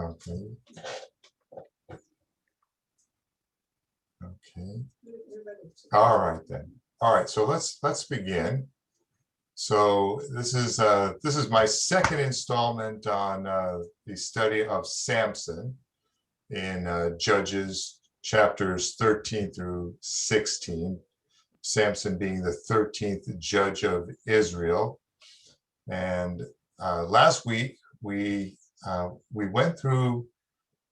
Okay. Okay. All right then. All right. So let's begin. So this is my second installment on the study of Samson in Judges chapters 13 through 16. Samson being the 13th judge of Israel. And last week we went through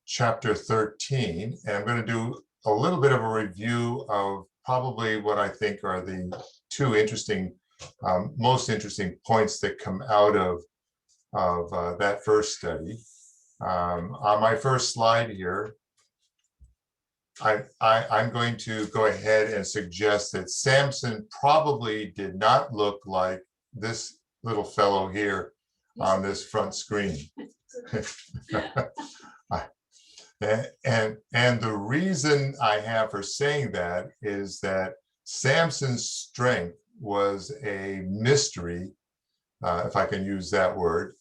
chapter 13, and I'm going to do a little bit of a review of probably what I think are the two most interesting points that come out of that first study. On my first slide here, I'm going to go ahead and suggest that Samson probably did not look like this little fellow here on this front screen. And the reason I have for saying that is that Samson's strength was a mystery, if I can use that word,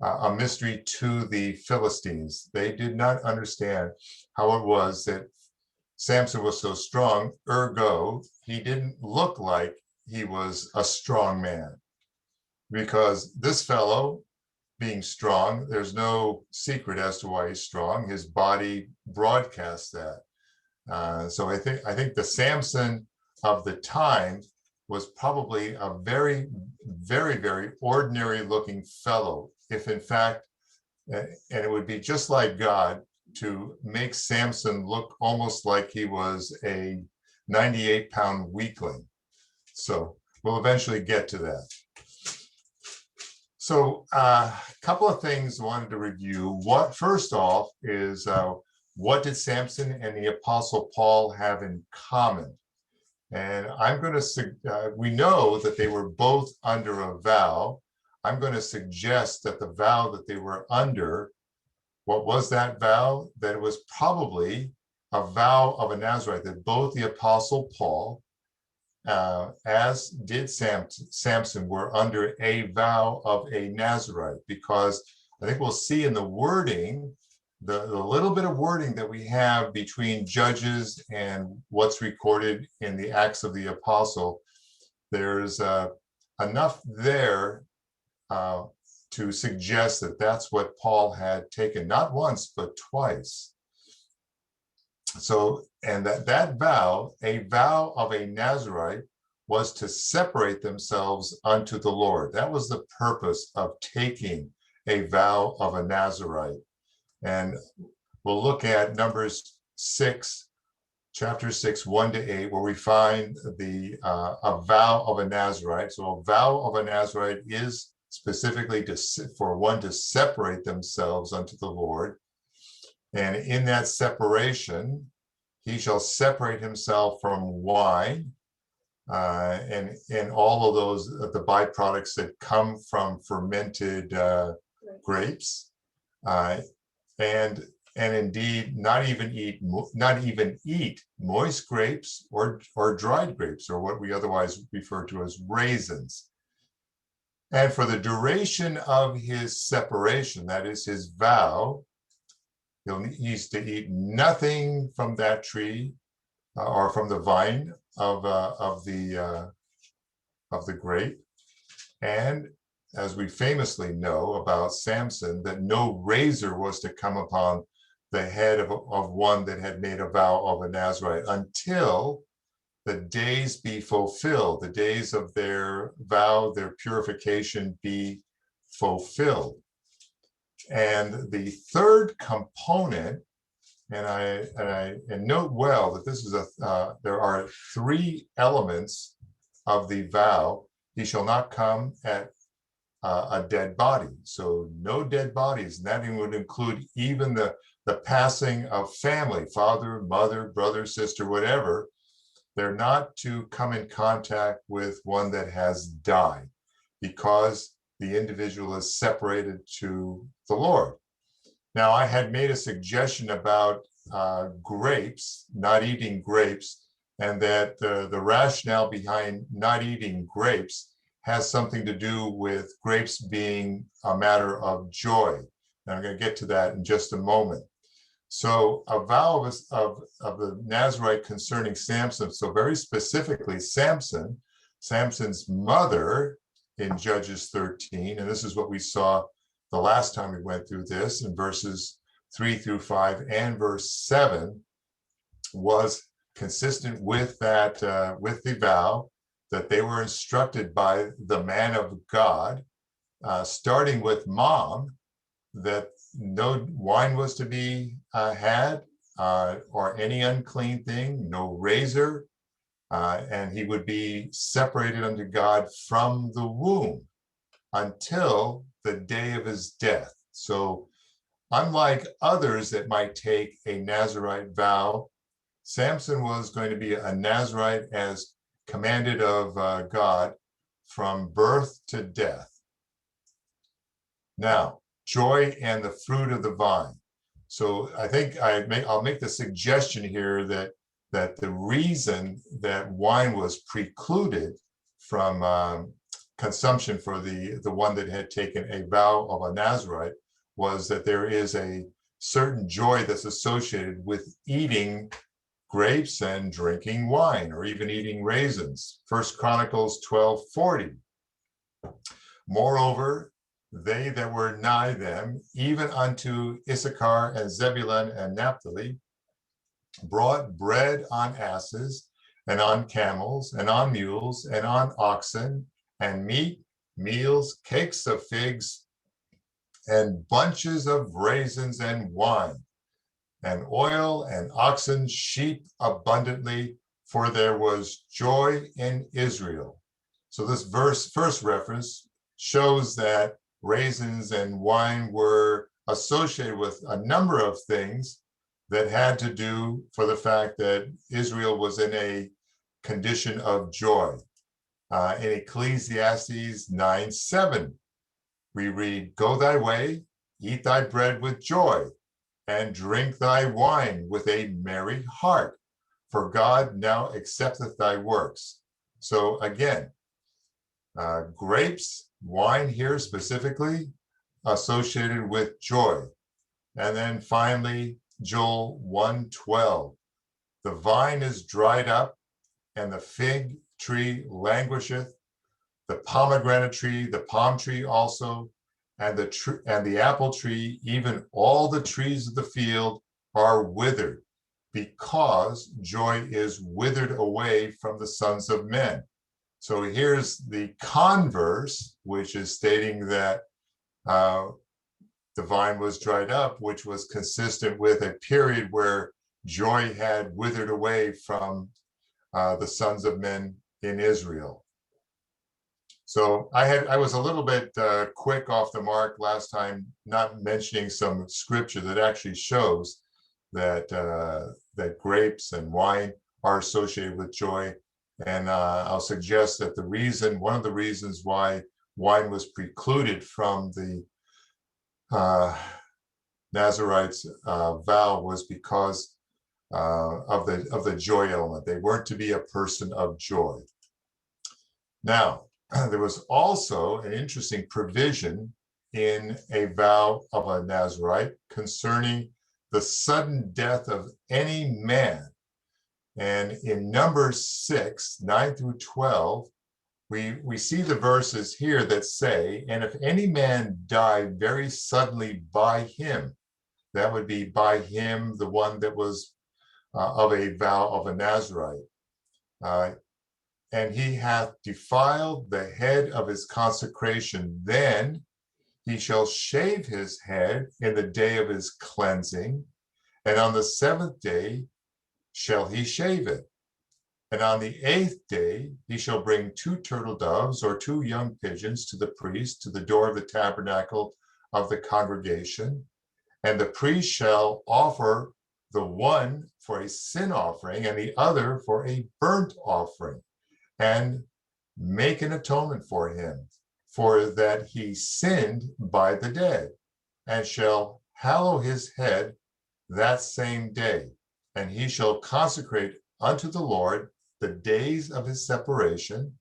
a mystery to the Philistines. They did not understand how it was that Samson was so strong, ergo, he didn't look like he was a strong man. Because this fellow, being strong, there's no secret as to why he's strong. His body broadcasts that. So I think the Samson of the time was probably a very, very, very ordinary looking fellow. If in fact, and it would be just like God to make Samson look almost like he was a 98-pound weakling. So we'll eventually get to that. So a couple of things I wanted to review. First off is what did Samson and the Apostle Paul have in common? And I'm going to, we know that they were both under a vow. I'm going to suggest that the vow that they were under, what was that vow? That it was probably a vow of a Nazarite, that both the Apostle Paul, as did Samson, were under a vow of a Nazarite, because I think we'll see in the wording, the little bit of wording that we have between Judges and what's recorded in the Acts of the Apostle, there's enough there to suggest that that's what Paul had taken, not once, but twice. So, and that vow, a vow of a Nazarite, was to separate themselves unto the Lord. That was the purpose of taking a vow of a Nazarite. And we'll look at Numbers 6, chapter 6, 1 to 8, where we find a vow of a Nazarite. So a vow of a Nazarite is specifically for one to separate themselves unto the Lord. And in that separation, he shall separate himself from wine and all of those, the byproducts that come from fermented grapes. And indeed not even eat moist grapes or dried grapes, or what we otherwise refer to as raisins. And for the duration of his separation, that is his vow, he's to eat nothing from that tree or from the vine of the grape. And as we famously know about Samson, that no razor was to come upon the head of one that had made a vow of a Nazarite until the days be fulfilled, the days of their vow, their purification be fulfilled. And the third component, and note well that this is there are three elements of the vow. He shall not come at a dead body. So no dead bodies. And that would include even the passing of family, father, mother, brother, sister, whatever. They're not to come in contact with one that has died, because the individual is separated to the Lord. Now, I had made a suggestion about grapes, not eating grapes, and that the rationale behind not eating grapes has something to do with grapes being a matter of joy. And I'm going to get to that in just a moment. So a vow of the Nazarite concerning Samson. So very specifically, Samson's mother in Judges 13, and this is what we saw the last time we went through this in verses 3-5 and verse 7, was consistent with that, with the vow that they were instructed by the man of God, starting with mom, that no wine was to be had, or any unclean thing, no razor, and he would be separated unto God from the womb until the day of his death. So unlike others that might take a Nazarite vow, Samson was going to be a Nazarite as commanded of God from birth to death. Now, joy and the fruit of the vine. So I think I'll make the suggestion here that the reason that wine was precluded from consumption for the one that had taken a vow of a Nazarite was that there is a certain joy that's associated with eating grapes and drinking wine, or even eating raisins. 1 Chronicles 12:40. Moreover, they that were nigh them, even unto Issachar and Zebulun and Naphtali, brought bread on asses, and on camels, and on mules, and on oxen, and meat, meals, cakes of figs, and bunches of raisins, and wine, and oil, and oxen, sheep abundantly, for there was joy in Israel. So this first reference shows that raisins and wine were associated with a number of things that had to do for the fact that Israel was in a condition of joy. In Ecclesiastes 9:7, we read, "Go thy way, eat thy bread with joy, and drink thy wine with a merry heart, for God now accepteth thy works." So again, grapes, wine here specifically, associated with joy. And then finally, Joel 1:12, "The vine is dried up, and the fig tree languisheth, the pomegranate tree, the palm tree also, and the apple tree, even all the trees of the field are withered, because joy is withered away from the sons of men." So here's the converse, which is stating that the vine was dried up, which was consistent with a period where joy had withered away from the sons of men in Israel. So I was a little bit quick off the mark last time, not mentioning some scripture that actually shows that that grapes and wine are associated with joy. And I'll suggest that one of the reasons why wine was precluded from the Nazarite's vow was because of the joy element. They weren't to be a person of joy. Now, there was also an interesting provision in a vow of a Nazarite concerning the sudden death of any man. And in Numbers 6, 9-12, we see the verses here that say, "And if any man die very suddenly by him," that would be by him, the one that was of a vow of a Nazarite, "and he hath defiled the head of his consecration, then he shall shave his head in the day of his cleansing, and on the 7th day shall he shave it. And on the 8th day he shall bring 2 turtle doves or 2 young pigeons to the priest to the door of the tabernacle of the congregation. And the priest shall offer the one for a sin offering and the other for a burnt offering, and make an atonement for him, for that he sinned by the day, and shall hallow his head that same day. And he shall consecrate unto the Lord the days of his separation,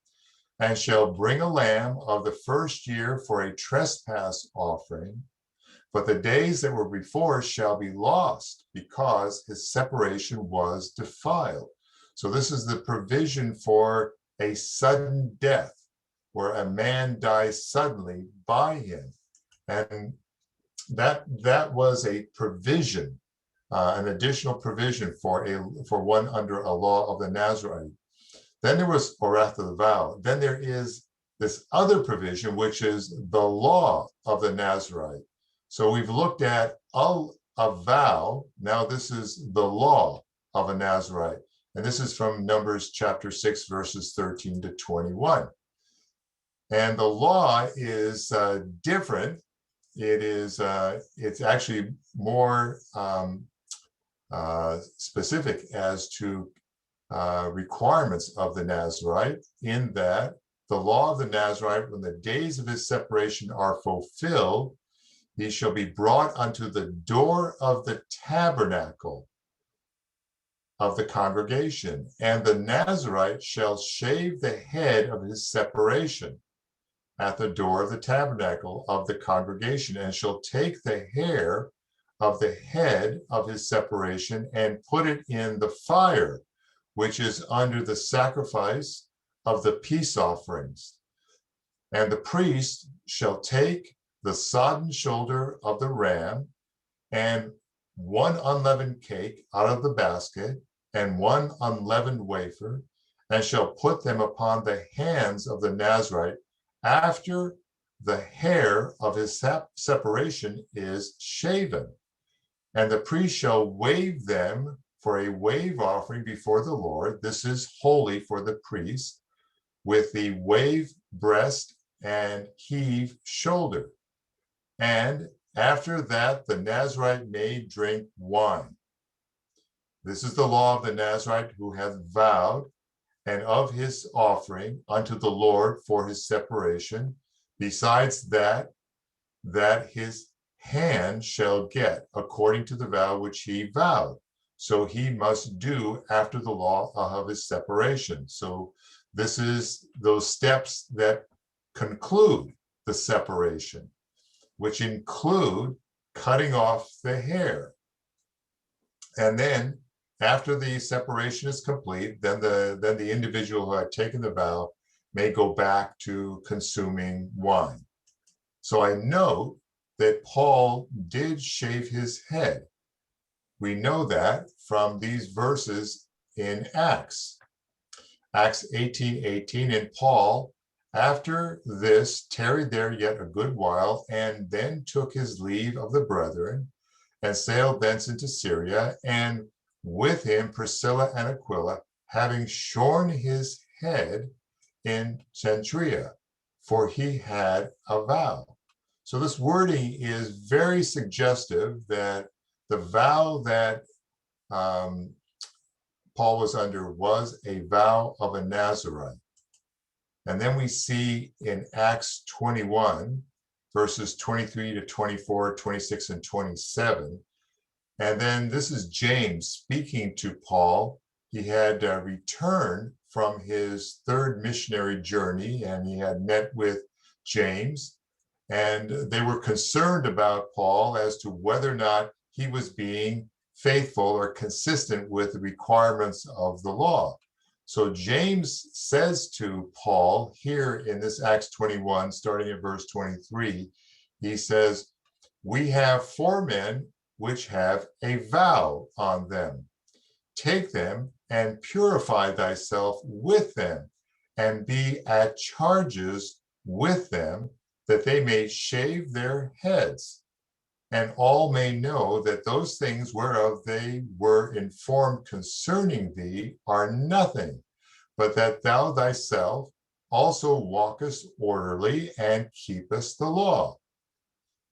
and shall bring a lamb of the first year for a trespass offering. But the days that were before shall be lost, because his separation was defiled. So this is the provision for a sudden death, where a man dies suddenly by him. And that was a provision, an additional provision for one under a law of the Nazarite. Then there was, or after the vow, then there is this other provision, which is the law of the Nazarite. So we've looked at a vow. Now this is the law of a Nazarite. And this is from Numbers chapter 6, verses 13 to 21. And the law is different. It's actually more specific as to requirements of the Nazarite, in that the law of the Nazarite, when the days of his separation are fulfilled, he shall be brought unto the door of the tabernacle of the congregation, and the Nazarite shall shave the head of his separation at the door of the tabernacle of the congregation, and shall take the hair of the head of his separation and put it in the fire, which is under the sacrifice of the peace offerings. And the priest shall take the sodden shoulder of the ram and one unleavened cake out of the basket and one unleavened wafer, and shall put them upon the hands of the Nazarite after the hair of his separation is shaven. And the priest shall wave them for a wave offering before the Lord. This is holy for the priest, with the wave breast and heave shoulder. And after that, the Nazarite may drink wine. This is the law of the Nazarite who hath vowed, and of his offering unto the Lord for his separation, besides that his hand shall get, according to the vow which he vowed. So he must do after the law of his separation. So this is those steps that conclude the separation, which include cutting off the hair. And then after the separation is complete, then the individual who had taken the vow may go back to consuming wine. So I note that Paul did shave his head. We know that from these verses in Acts 18:18, and Paul, after this, tarried there yet a good while, and then took his leave of the brethren, and sailed thence into Syria, and with him Priscilla and Aquila, having shorn his head in Cenchrea, for he had a vow. So this wording is very suggestive that the vow that Paul was under was a vow of a Nazarite. And then we see in Acts 21, verses 23 to 24, 26, and 27. And then this is James speaking to Paul. He had returned from his third missionary journey, and he had met with James. And they were concerned about Paul as to whether or not he was being faithful or consistent with the requirements of the law. So James says to Paul here in this Acts 21, starting at verse 23, he says, "We have 4 men which have a vow on them. Take them and purify thyself with them, and be at charges with them, that they may shave their heads, and all may know that those things whereof they were informed concerning thee are nothing, but that thou thyself also walkest orderly and keepest the law."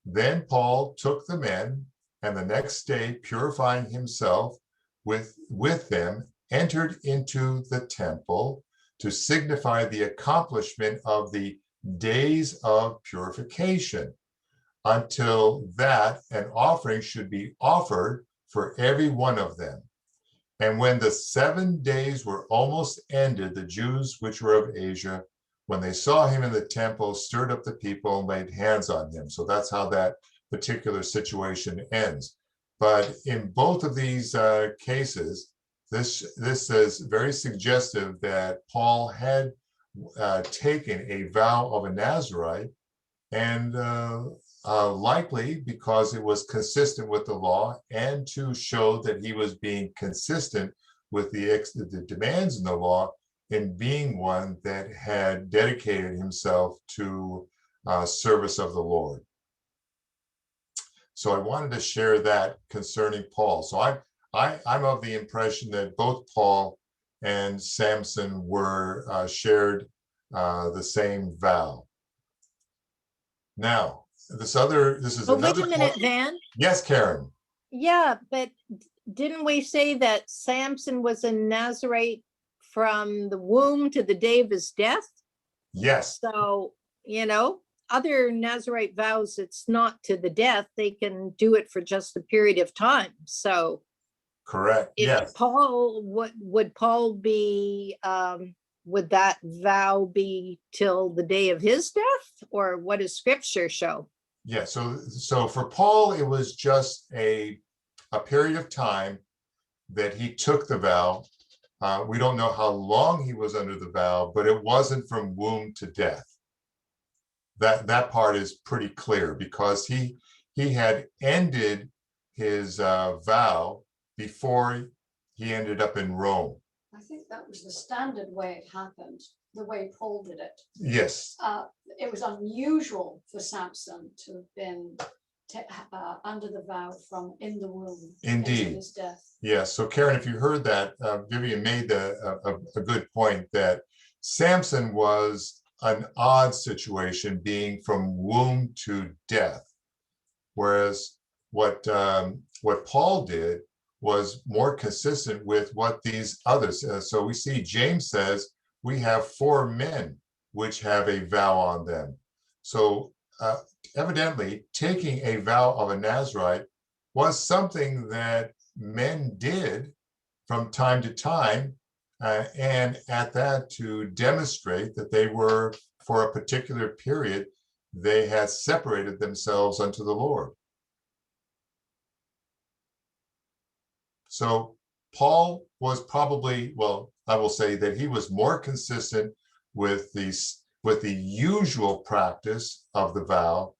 Then Paul took the men, and the next day, purifying himself with them, entered into the temple to signify the accomplishment of the days of purification, until that an offering should be offered for every one of them. And when the 7 days were almost ended, the Jews which were of Asia when they saw him in the temple, stirred up the people and laid hands on him. So that's how that particular situation ends. But in both of these cases, this is very suggestive that Paul had taken a vow of a Nazarite, and likely because it was consistent with the law, and to show that he was being consistent with the demands in the law, in being one that had dedicated himself to service of the Lord. So I wanted to share that concerning Paul. So I'm of the impression that both Paul and Samson were shared the same vow. Now, this is But wait another a minute, point. Van. Yes, Karen. Yeah, but didn't we say that Samson was a Nazarite from the womb to the day of his death? Yes. So, other Nazarite vows, it's not to the death. They can do it for just a period of time. So Correct. if Yes. Paul, would Paul be, would that vow be till the day of his death, or what does scripture show? Yeah. So for Paul, it was just a period of time that he took the vow. We don't know how long he was under the vow, but it wasn't from womb to death. That part is pretty clear, because he had ended his vow before he ended up in Rome. I think that was the standard way it happened, the way Paul did it. Yes. It was unusual for Samson to have been under the vow from in the womb. Indeed. Until his death. Yes. So Karen, if you heard that, Vivian made a good point that Samson was an odd situation, being from womb to death, whereas what Paul did was more consistent with what these others. So we see James says we have 4 men which have a vow on them. So evidently, taking a vow of a Nazarite was something that men did from time to time, and at that, to demonstrate that they were, for a particular period, they had separated themselves unto the Lord. So Paul was probably, well, I will say that he was more consistent with the usual practice of the vow.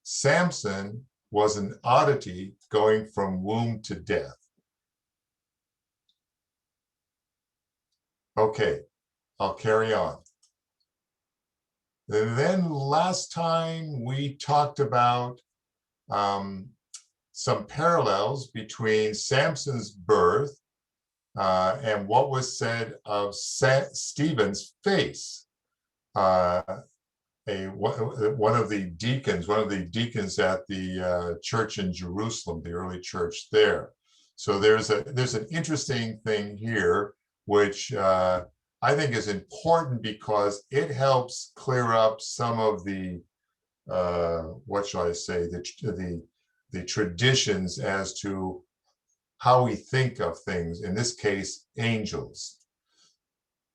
Samson was an oddity, going from womb to death. Okay, I'll carry on. And then last time we talked about some parallels between Samson's birth and what was said of Stephen's face. One of the deacons at the church in Jerusalem, the early church there. So there's an interesting thing here, which I think is important, because it helps clear up some of the what shall I say, the traditions as to how we think of things, in this case, angels.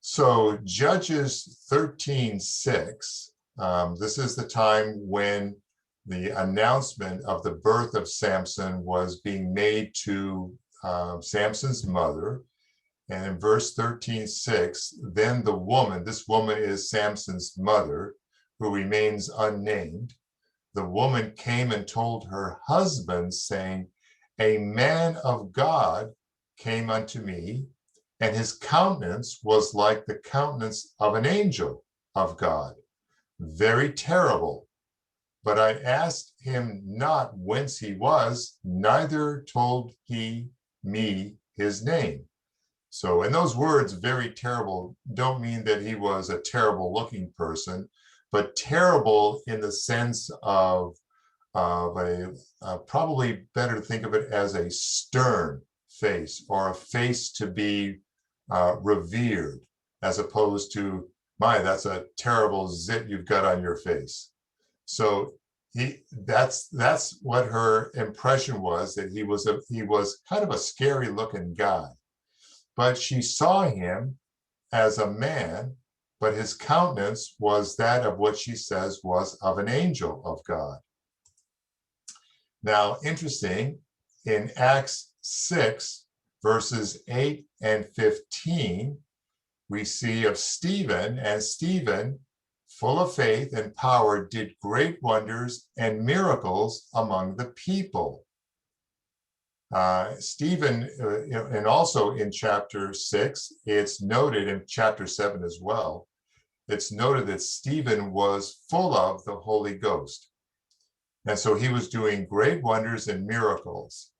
So Judges 13:6, this is the time when the announcement of the birth of Samson was being made to Samson's mother. And in verse 13:6, then the woman, this woman is Samson's mother, who remains unnamed. The woman came and told her husband, saying, a man of God came unto me, and his countenance was like the countenance of an angel of God, very terrible. But I asked him not whence he was, neither told he me his name. So, and those words, very terrible, don't mean that he was a terrible looking person, but terrible in the sense of probably better to think of it as a stern face, or a face to be revered, as opposed to, my, that's a terrible zit you've got on your face. So that's what her impression was, that he was kind of a scary looking guy. But she saw him as a man but his countenance was that of what she says was of an angel of God. Now, interesting, in Acts 6, verses 8 and 15, we see of Stephen, and Stephen, full of faith and power, did great wonders and miracles among the people. Stephen, and also in chapter 6, it's noted in chapter 7 as well, it's noted that Stephen was full of the Holy Ghost. And so he was doing great wonders and miracles.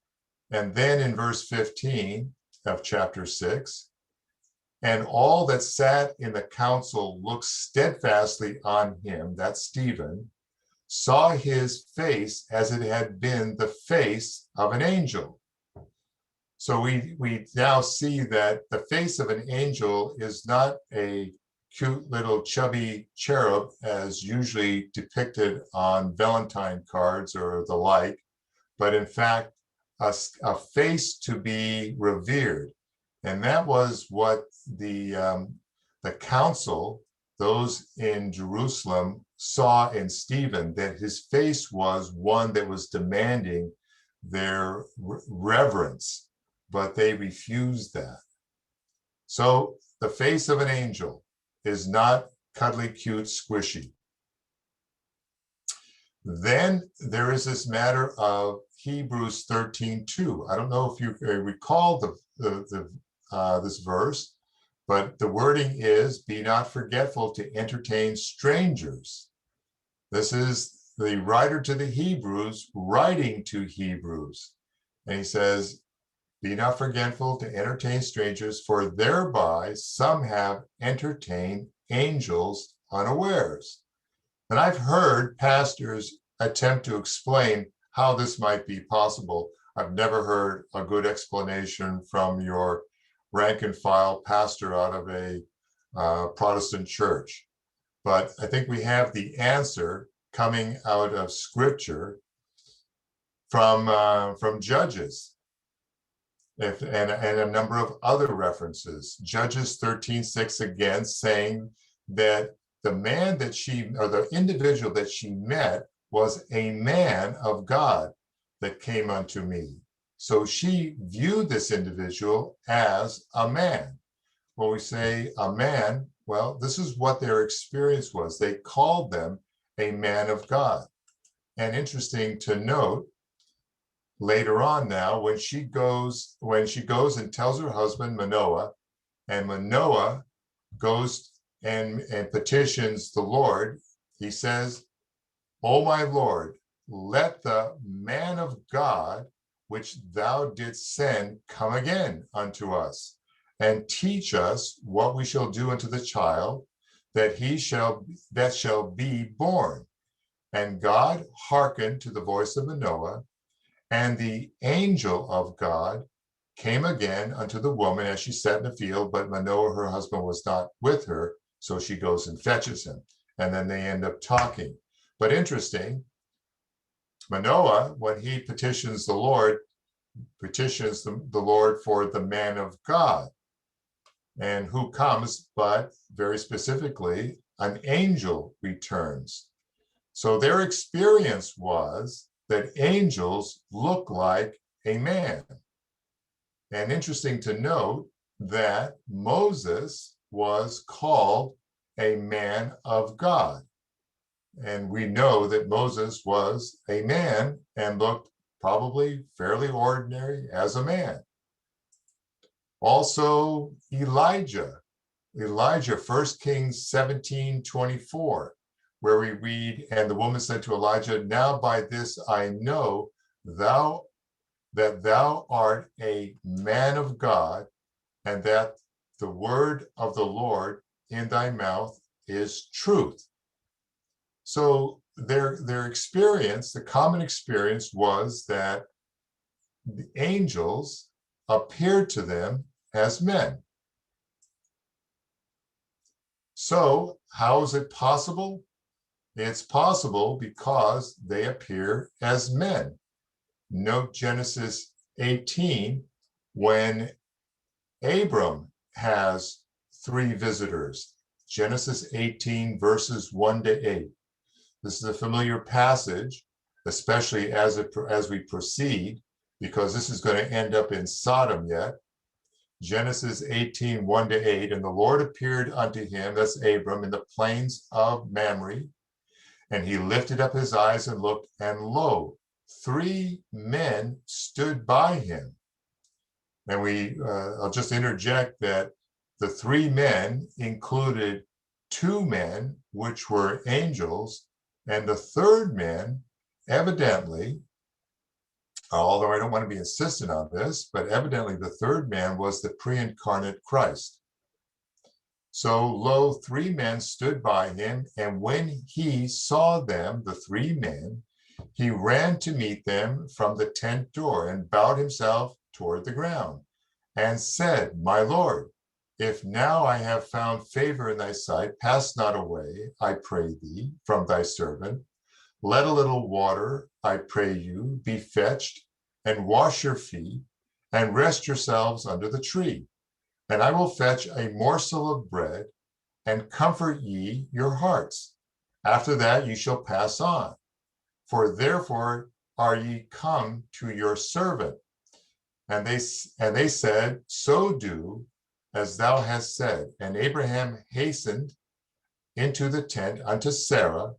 And then in verse 15 of chapter 6, and all that sat in the council looked steadfastly on him, that's Stephen, saw his face as it had been the face of an angel. So we now see that the face of an angel is not a cute little chubby cherub as usually depicted on Valentine cards or the like, but in fact, a face to be revered. And that was what the council, those in Jerusalem, saw in Stephen, that his face was one that was demanding their reverence, but they refused that. So the face of an angel is not cuddly, cute, squishy. Then there is this matter of Hebrews 13:2. I don't know if you recall this verse, but the wording is, "Be not forgetful to entertain strangers." This is the writer to the Hebrews writing to Hebrews. And he says, "Be not forgetful to entertain strangers, for thereby some have entertained angels unawares." And I've heard pastors attempt to explain how this might be possible. I've never heard a good explanation from your rank and file pastor out of a Protestant church. But I think we have the answer coming out of Scripture from Judges. And a number of other references. Judges 13:6 again, saying that the man that she, or the individual that she met, was a man of God that came unto me. So she viewed this individual as a man. When we say a man, well, this is what their experience was. They called them a man of God. And interesting to note, later on now, when she goes and tells her husband Manoah, and Manoah goes and petitions the Lord, he says, "O my Lord, let the man of God which thou didst send come again unto us, and teach us what we shall do unto the child that shall be born." And God hearkened to the voice of Manoah, and the angel of God came again unto the woman as she sat in the field, but Manoah, her husband, was not with her, so she goes and fetches him. And then they end up talking. But interesting, Manoah, when he petitions the Lord, petitions the Lord for the man of God. And who comes, but very specifically, an angel returns. So their experience was that angels look like a man. And interesting to note that Moses was called a man of God. And we know that Moses was a man and looked probably fairly ordinary as a man. Also, Elijah, 1 Kings 17:24, where we read, "And the woman said to Elijah, Now by this I know that thou art a man of God, and that the word of the Lord in thy mouth is truth." So their experience, the common experience, was that the angels appeared to them as men. So how is it possible? It's possible because they appear as men. Note Genesis 18, when Abram has 3 visitors, Genesis 18, verses 1 to 8. This is a familiar passage, especially as we proceed, because this is going to end up in Sodom yet. Genesis 18, 1 to 8. And the Lord appeared unto him, that's Abram, in the plains of Mamre. And he lifted up his eyes and looked, and lo, 3 men stood by him. And I'll just interject that the 3 men included 2 men, which were angels, and the third man, evidently, although I don't want to be insistent on this, but evidently the third man was the pre-incarnate Christ. So lo, 3 men stood by him, and when he saw them, the 3 men, he ran to meet them from the tent door and bowed himself toward the ground and said, My Lord, if now I have found favor in thy sight, pass not away, I pray thee, from thy servant. Let a little water, I pray you, be fetched, and wash your feet, and rest yourselves under the tree. And I will fetch a morsel of bread, and comfort ye your hearts. After that ye shall pass on. For therefore are ye come to your servant. And they said, So do as thou hast said. And Abraham hastened into the tent unto Sarah,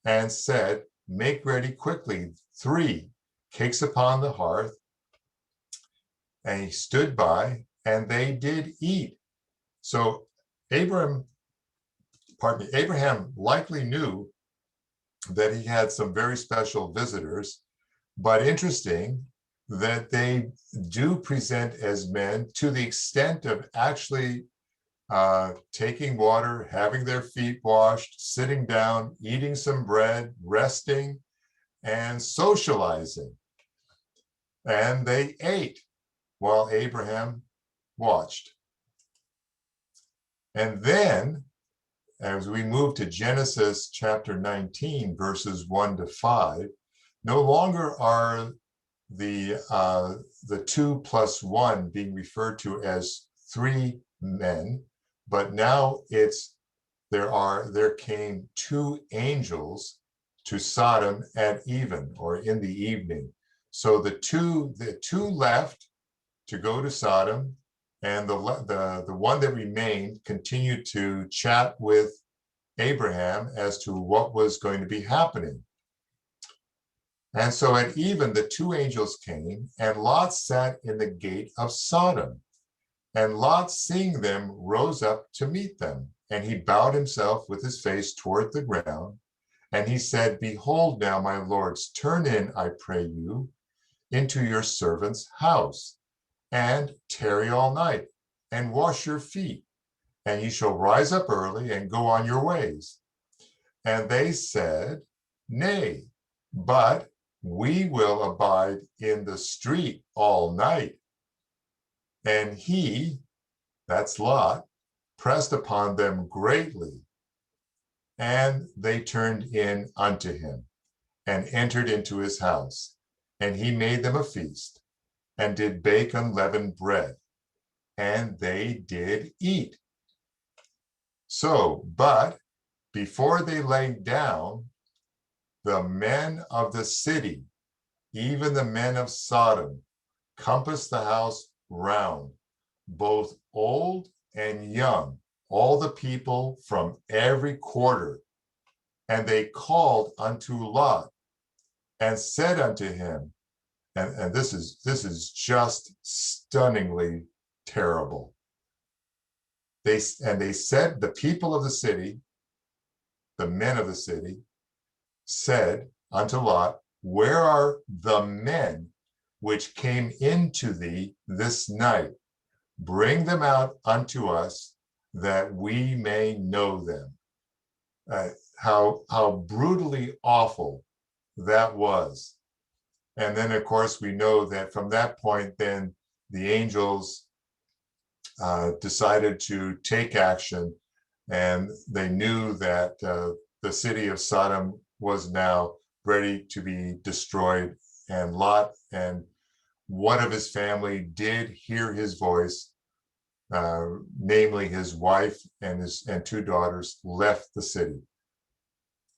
and said, Make ready quickly 3 cakes upon the hearth. And he stood by, and they did eat. So Abraham likely knew that he had some very special visitors, but interesting that they do present as men to the extent of actually taking water, having their feet washed, sitting down, eating some bread, resting, and socializing. And they ate while Abraham watched. And then, as we move to Genesis chapter 19, verses 1 to 5, no longer are the 2 plus 1 being referred to as 3 men, but now there came 2 angels to Sodom at even, or in the evening. So the two left to go to Sodom, and the one that remained continued to chat with Abraham as to what was going to be happening. And so at even, the 2 angels came, and Lot sat in the gate of Sodom. And Lot, seeing them, rose up to meet them. And he bowed himself with his face toward the ground. And he said, Behold now, my lords, turn in, I pray you, into your servant's house, and tarry all night, and wash your feet, and ye shall rise up early and go on your ways. And they said, Nay, but we will abide in the street all night. And he, that's Lot, pressed upon them greatly. And they turned in unto him, and entered into his house. And he made them a feast, and did bake unleavened bread, and they did eat. So, but before they lay down, the men of the city, even the men of Sodom, compassed the house round, both old and young, all the people from every quarter. And they called unto Lot, and said unto him, and this is just stunningly terrible. They said, the people of the city, the men of the city, said unto Lot, Where are the men which came into thee this night? Bring them out unto us, that we may know them. How brutally awful that was. And then, of course, we know that from that point, then the angels decided to take action, and they knew that the city of Sodom was now ready to be destroyed. And Lot and one of his family did hear his voice, namely his wife and two daughters, left the city.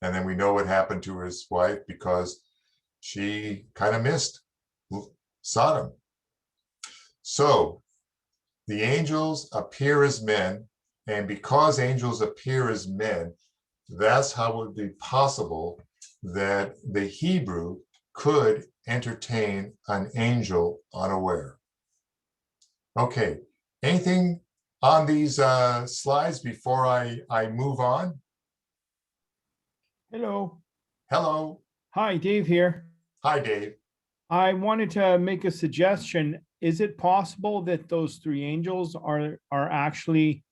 And then we know what happened to his wife because she kind of missed Sodom. So the angels appear as men, and because angels appear as men, that's how it would be possible that the Hebrew could entertain an angel unaware. Okay, anything on these slides before I move on? Hello. Hello. Hi, Dave here. Hi, Dave. I wanted to make a suggestion. Is it possible that those three angels are actually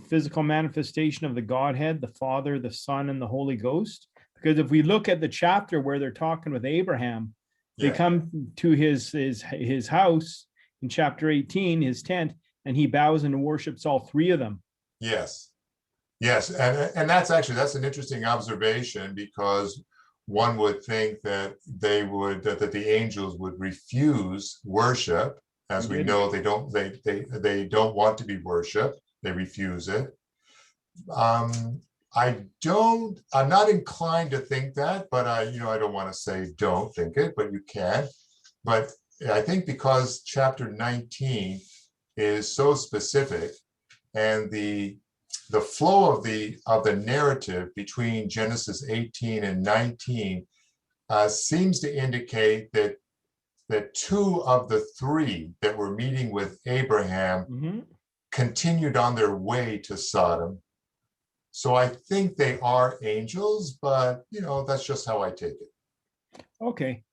physical manifestation of the Godhead, the Father, the Son, and the Holy Ghost? Because if we look at the chapter where they're talking with Abraham, they come to his house in chapter 18, his tent, and he bows and worships all three of them. Yes. Yes, and that's an interesting observation, because one would think that that the angels would refuse worship. As we know, they don't want to be worshiped. They refuse it. I'm not inclined to think that, but I don't want to say don't think it, but you can. But I think because chapter 19 is so specific, and the flow of the narrative between Genesis 18 and 19 seems to indicate that two of the three that were meeting with Abraham continued on their way to Sodom. So I think they are angels, but that's just how I take it. Okay.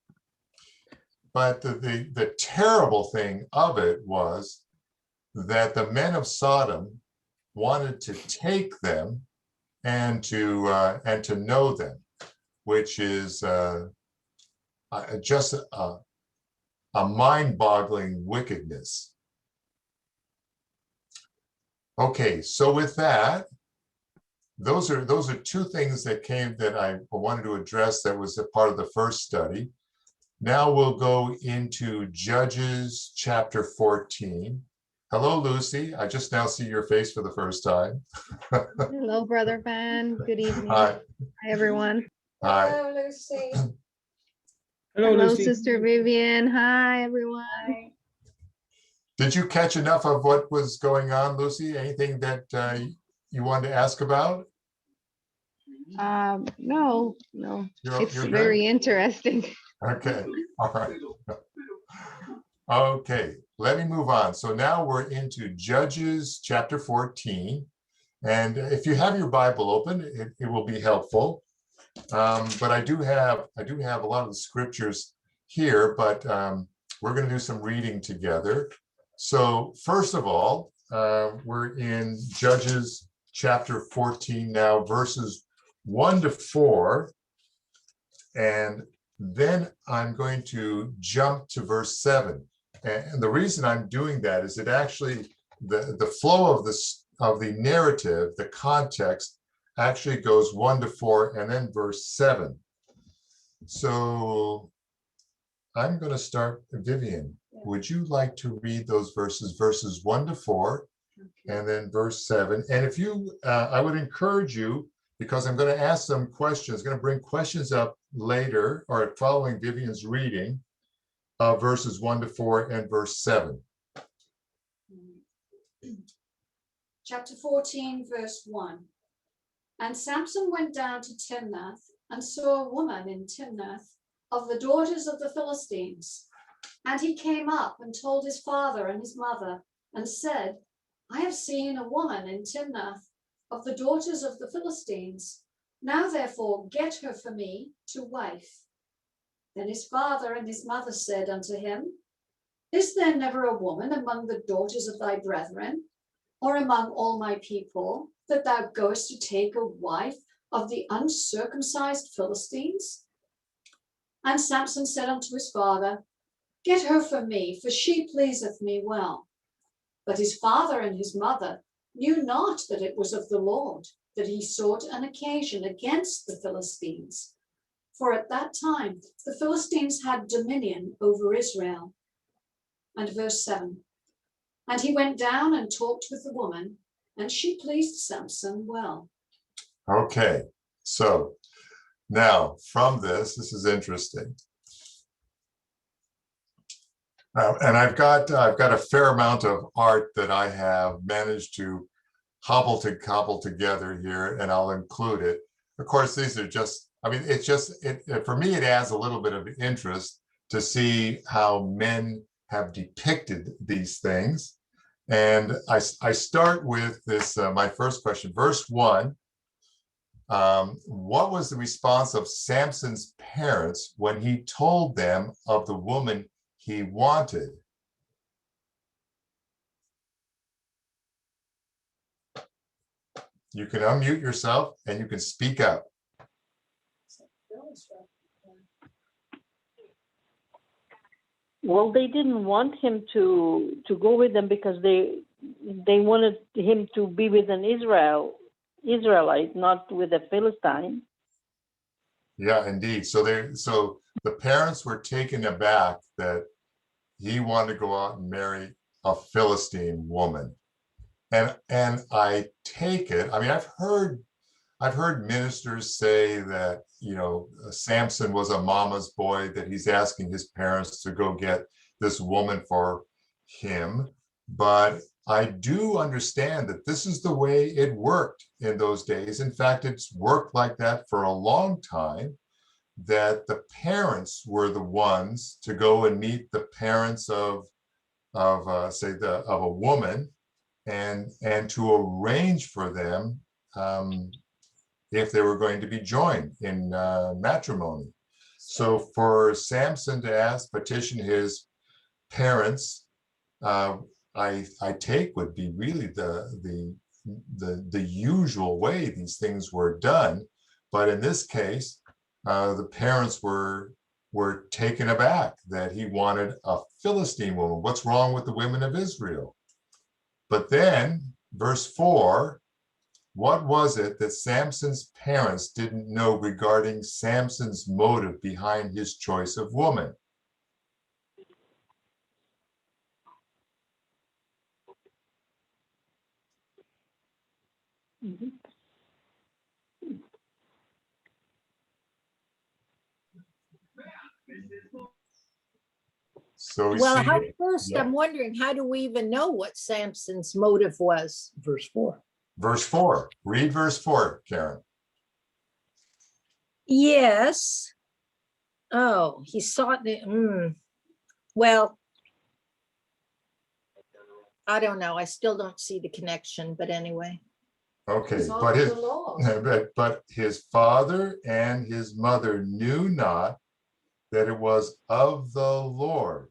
But the terrible thing of it was that the men of Sodom wanted to take them and to know them, which is just a mind-boggling wickedness. Okay, so with that, those are two things that I wanted to address that was a part of the first study. Now we'll go into Judges chapter 14. Hello, Lucy. I just now see your face for the first time. Hello, Brother Ben. Good evening. Hi. Hi, everyone. Hi. Hello, Lucy. Hello, Lucy. Sister Vivian. Hi, everyone. Hi. Did you catch enough of what was going on, Lucy? Anything that you wanted to ask about? No. You're It's good? very interesting. Okay. All right. Okay, let me move on. So now we're into Judges chapter 14. And if you have your Bible open, it will be helpful. But I do have a lot of the scriptures here, but we're going to do some reading together. So first of all, we're in Judges chapter 14 now, verses 1 to 4. And then I'm going to jump to verse 7. And the reason I'm doing that is it actually, the flow of the narrative, the context, actually goes 1 to 4 and then verse 7. So I'm going to start. Vivian, would you like to read those verses 1 to 4, and then verse 7? And if you, I would encourage you, because I'm going to ask some questions, going to bring questions up later or following Vivian's reading of verses 1 to 4 and verse 7. Chapter 14, verse 1. And Samson went down to Timnath and saw a woman in Timnath of the daughters of the Philistines. And he came up and told his father and his mother and said, I have seen a woman in Timnath of the daughters of the Philistines. Now therefore get her for me to wife. Then his father and his mother said unto him, Is there never a woman among the daughters of thy brethren, or among all my people, that thou goest to take a wife of the uncircumcised Philistines? And Samson said unto his father, Get her for me, for she pleaseth me well. But his father and his mother knew not that it was of the Lord, that he sought an occasion against the Philistines. For at that time the Philistines had dominion over Israel. And verse 7. And he went down and talked with the woman, and she pleased Samson well. Okay, so now from this is interesting. And I've got a fair amount of art that I have managed to cobble together here, and I'll include it. Of course, these are just, I mean, it's just, for me, it adds a little bit of interest to see how men have depicted these things. And I start with this, my first question, verse 1. What was the response of Samson's parents when he told them of the woman he wanted? You can unmute yourself and you can speak up. Well, they didn't want him to go with them because they wanted him to be with an Israelite, not with a Philistine. Yeah, indeed. So the parents were taken aback that he wanted to go out and marry a Philistine woman. And I take it, I mean, I've heard ministers say that, you know, Samson was a mama's boy, that he's asking his parents to go get this woman for him. But I do understand that this is the way it worked in those days. In fact, it's worked like that for a long time, that the parents were the ones to go and meet the parents of a woman and to arrange for them if they were going to be joined in matrimony. So for Samson to petition his parents, I take would be really the usual way these things were done. But in this case, the parents were taken aback that he wanted a Philistine woman. What's wrong with the women of Israel? But then, verse 4, what was it that Samson's parents didn't know regarding Samson's motive behind his choice of woman? Mm-hmm. So we Well, see, first, yeah. I'm wondering, how do we even know what Samson's motive was? Verse 4. Verse 4. Read verse 4, Karen. Yes. Oh, he sought the. Well, I don't know. I still don't see the connection, but anyway. Okay, It's but of the Lord. but his father and his mother knew not that it was of the Lord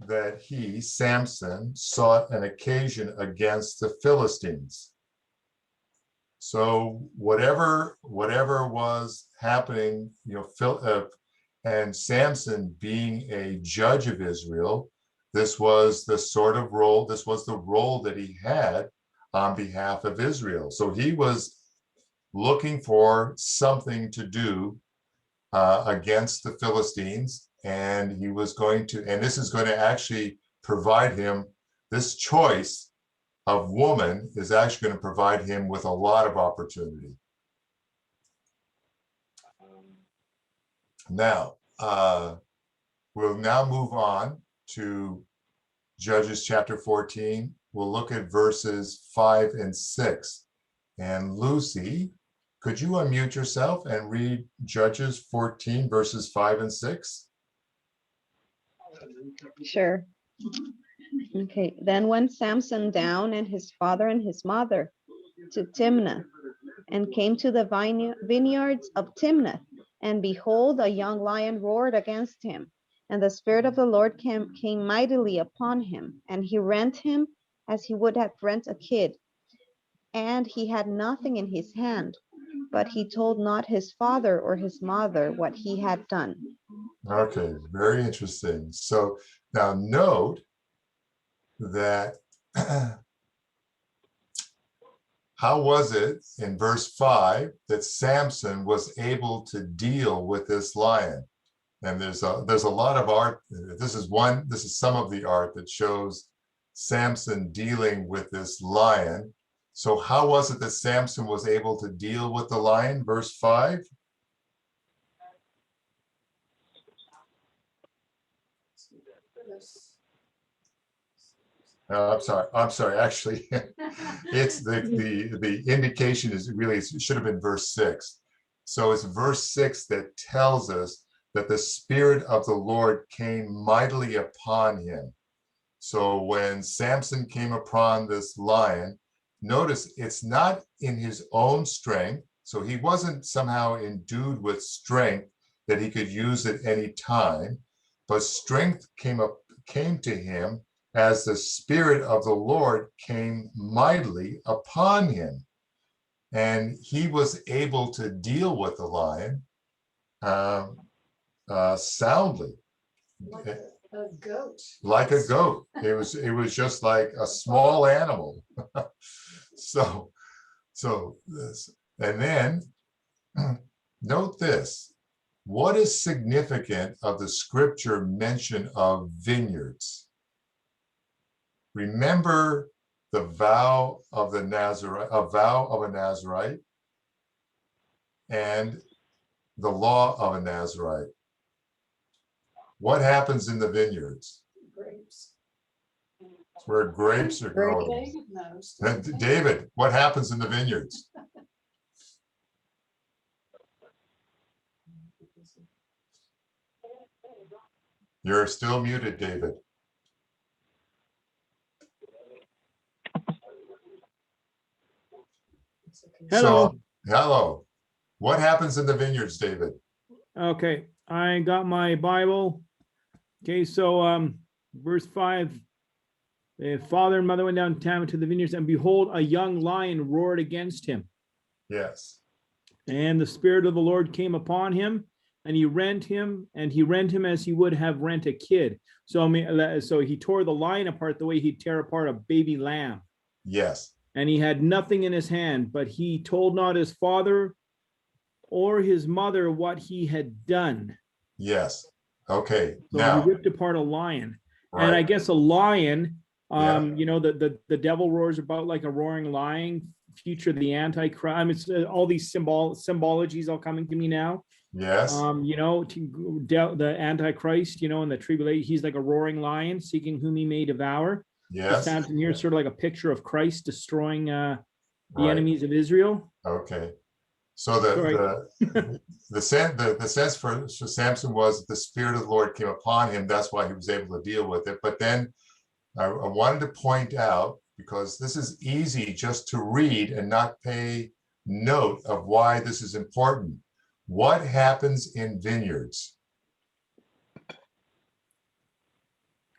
that he, Samson, sought an occasion against the Philistines. So whatever was happening, you know, and Samson being a judge of Israel, this was the sort of role, this was the role that he had on behalf of Israel. So he was looking for something to do against the Philistines, and he was going to, and this is going to actually provide him, this choice of woman is actually going to provide him with a lot of opportunity. Now, we'll now move on to Judges chapter 14. We'll look at verses 5 and 6. And Lucy, could you unmute yourself and read Judges 14, verses 5 and 6? Sure. Okay. Then went Samson down and his father and his mother to Timnath, and came to the vineyards of Timnath. And behold, a young lion roared against him. And the Spirit of the Lord came mightily upon him, and he rent him as he would have rent a kid. And he had nothing in his hand, but he told not his father or his mother what he had done. Okay, very interesting. So now note that how was it in verse 5 that Samson was able to deal with this lion? And there's a lot of art. This is some of the art that shows Samson dealing with this lion. So how was it that Samson was able to deal with the lion? Verse 5. I'm sorry. Actually, it's the indication is really, it should have been verse 6. So it's verse 6 that tells us that the Spirit of the Lord came mightily upon him. So when Samson came upon this lion, notice it's not in his own strength. So he wasn't somehow endued with strength that he could use at any time, but strength came to him as the Spirit of the Lord came mightily upon him. And he was able to deal with the lion soundly. Like a goat. Like a goat. It was just like a small animal. So this, and then note this. What is significant of the scripture mention of vineyards? Remember the vow of the Nazarite, a vow of a Nazarite, and the law of a Nazarite. What happens in the vineyards? Grapes. It's where grapes are growing. David knows. David, what happens in the vineyards? You're still muted, David. Hello. So, hello. What happens in the vineyards, David? Okay, I got my Bible. Okay, so verse 5. Father and mother went down to the vineyards, and behold, a young lion roared against him. Yes. And the Spirit of the Lord came upon him, and he rent him as he would have rent a kid. So I mean, so he tore the lion apart the way he'd tear apart a baby lamb. Yes. And he had nothing in his hand, but he told not his father or his mother what he had done. Yes. Okay. So now, he ripped apart a lion. right. And I guess a lion, Yeah. you know, the devil roars about like a roaring lion, future the Antichrist. I mean, it's all these symbologies all coming to me now. Yes. You know, the Antichrist, you know, in the tribulation, he's like a roaring lion seeking whom he may devour. Yes. Samson here is sort of like a picture of Christ destroying the Right. enemies of Israel. Okay. So the sense for Samson was the Spirit of the Lord came upon him. That's why he was able to deal with it. But then I wanted to point out, because this is easy just to read and not pay note of why this is important. What happens in vineyards?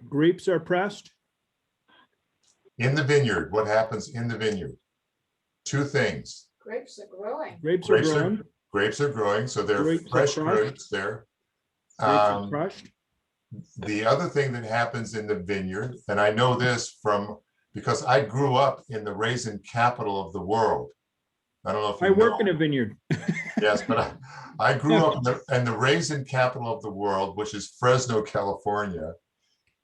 Grapes are pressed. In the vineyard, what happens in the vineyard? Two things. Grapes are growing. Grapes are growing. Grapes are growing, so they're Grapes are fresh crushed. grapes there. Grapes are crushed. The other thing that happens in the vineyard, and I know this because I grew up in the raisin capital of the world. I don't know if you I work know. in a vineyard. Yes, but I grew up in the raisin capital of the world, which is Fresno, California.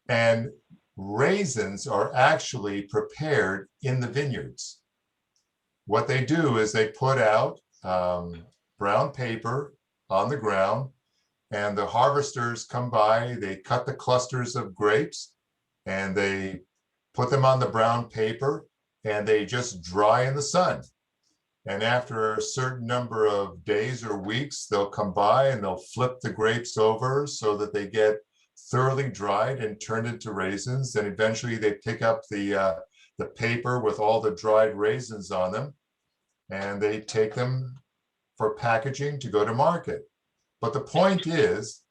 And raisins are actually prepared in the vineyards. What they do is they put out brown paper on the ground, and the harvesters come by, they cut the clusters of grapes, and they put them on the brown paper, and they just dry in the sun. And after a certain number of days or weeks, they'll come by and they'll flip the grapes over so that they get thoroughly dried and turned into raisins. And eventually they pick up the paper with all the dried raisins on them, and they take them for packaging to go to market. But the point is,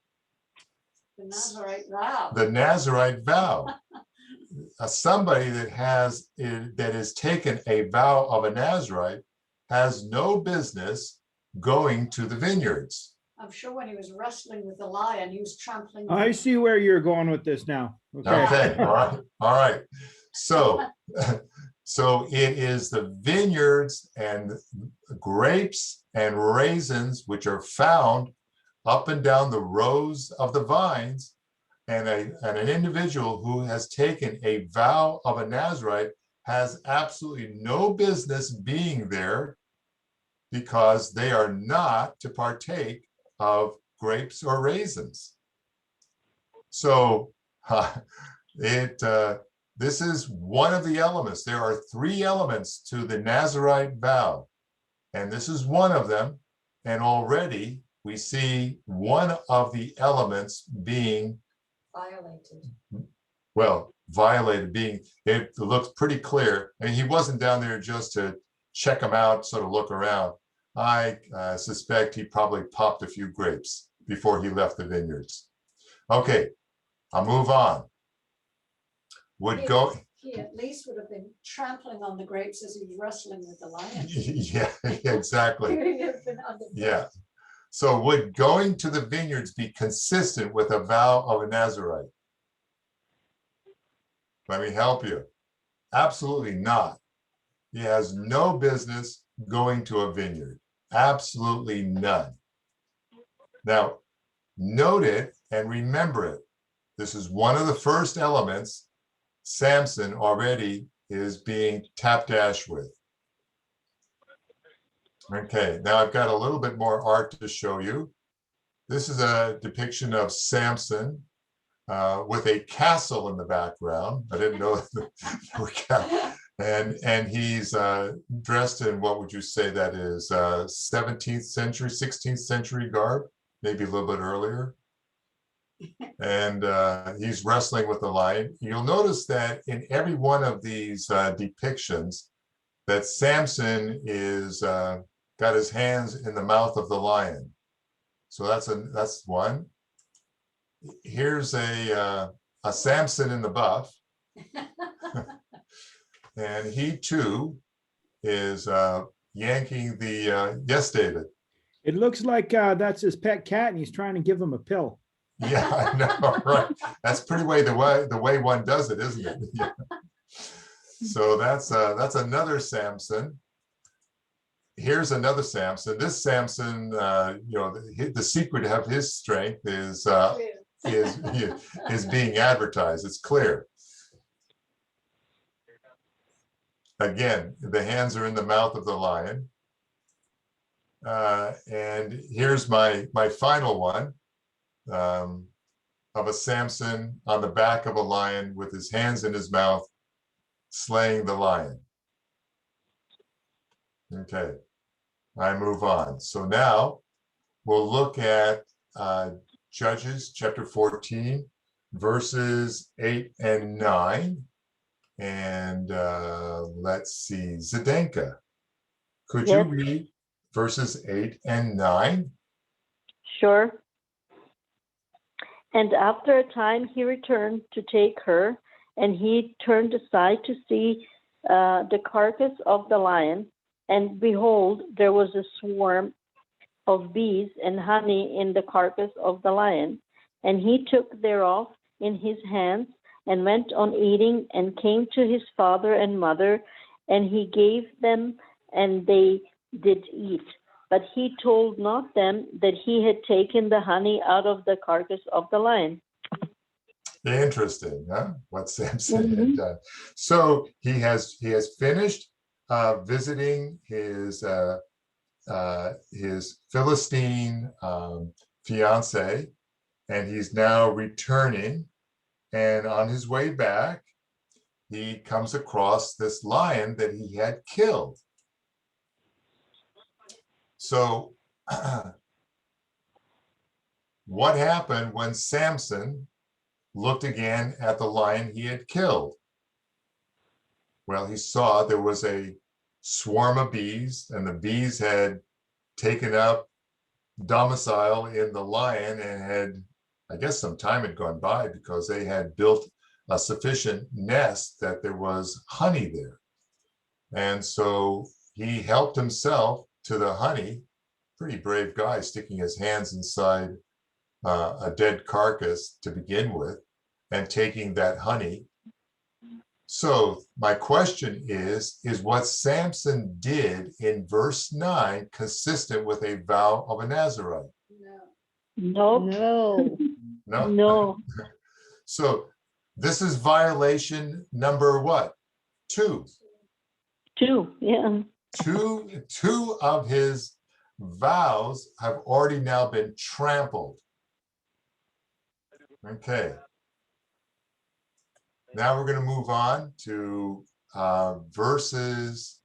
The Nazarite vow. the Nazarite vow. Somebody that has taken a vow of a Nazarite has no business going to the vineyards. I'm sure when he was wrestling with the lion, he was trampling. I see where you're going with this now. Okay, all right. So it is the vineyards and grapes and raisins which are found up and down the rows of the vines And an individual who has taken a vow of a Nazarite has absolutely no business being there, because they are not to partake of grapes or raisins. So this is one of the elements. There are 3 elements to the Nazarite vow, and this is one of them. And already we see one of the elements being violated, it looks pretty clear. And he wasn't down there just to check them out, sort of look around. I suspect he probably popped a few grapes before he left the vineyards. Okay, I'll move on. He at least would have been trampling on the grapes as he was wrestling with the lion. Yeah, exactly. He would have been under Yeah. So would going to the vineyards be consistent with a vow of a Nazarite? Let me help you. Absolutely not. He has no business going to a vineyard. Absolutely none. Now, note it and remember it. This is one of the first elements Samson already is being tap-dashed with. Okay, now I've got a little bit more art to show you. This is a depiction of Samson with a castle in the background. I didn't know that. And he's dressed in, what would you say that is, 17th century, 16th century garb, maybe a little bit earlier. And he's wrestling with the lion. You'll notice that in every one of these depictions that Samson is got his hands in the mouth of the lion. So that's one. Here's a Samson in the buff. And he too is yanking the, yes, David. It looks like that's his pet cat and he's trying to give him a pill. Yeah, I know, right? That's pretty the way one does it, isn't it? Yeah. So that's another Samson. Here's another Samson. This Samson, the secret of his strength is being advertised. It's clear. Again, the hands are in the mouth of the lion. And here's my final one. Of a Samson on the back of a lion with his hands in his mouth, slaying the lion. Okay, I move on. So now we'll look at Judges chapter 14, verses 8 and 9. And let's see, Zdenka, could you read verses 8 and 9? Sure. And after a time he returned to take her, and he turned aside to see the carcass of the lion. And behold, there was a swarm of bees and honey in the carcass of the lion. And he took thereof in his hands and went on eating, and came to his father and mother, and he gave them, and they did eat. But he told not them that he had taken the honey out of the carcass of the lion. Interesting, huh? What Samson had done. So he has finished visiting his Philistine fiance, and he's now returning. And on his way back, he comes across this lion that he had killed. So what happened when Samson looked again at the lion he had killed? Well, he saw there was a swarm of bees, and the bees had taken up domicile in the lion, and had, I guess some time had gone by because they had built a sufficient nest that there was honey there. And so he helped himself to the honey. Pretty brave guy, sticking his hands inside a dead carcass to begin with, and taking that honey. So my question is what Samson did in verse 9 consistent with a vow of a Nazarite? No. No. No. No. So this is violation number what? 2. 2, yeah. Two of his vows have already now been trampled. Okay. Now we're going to move on to verses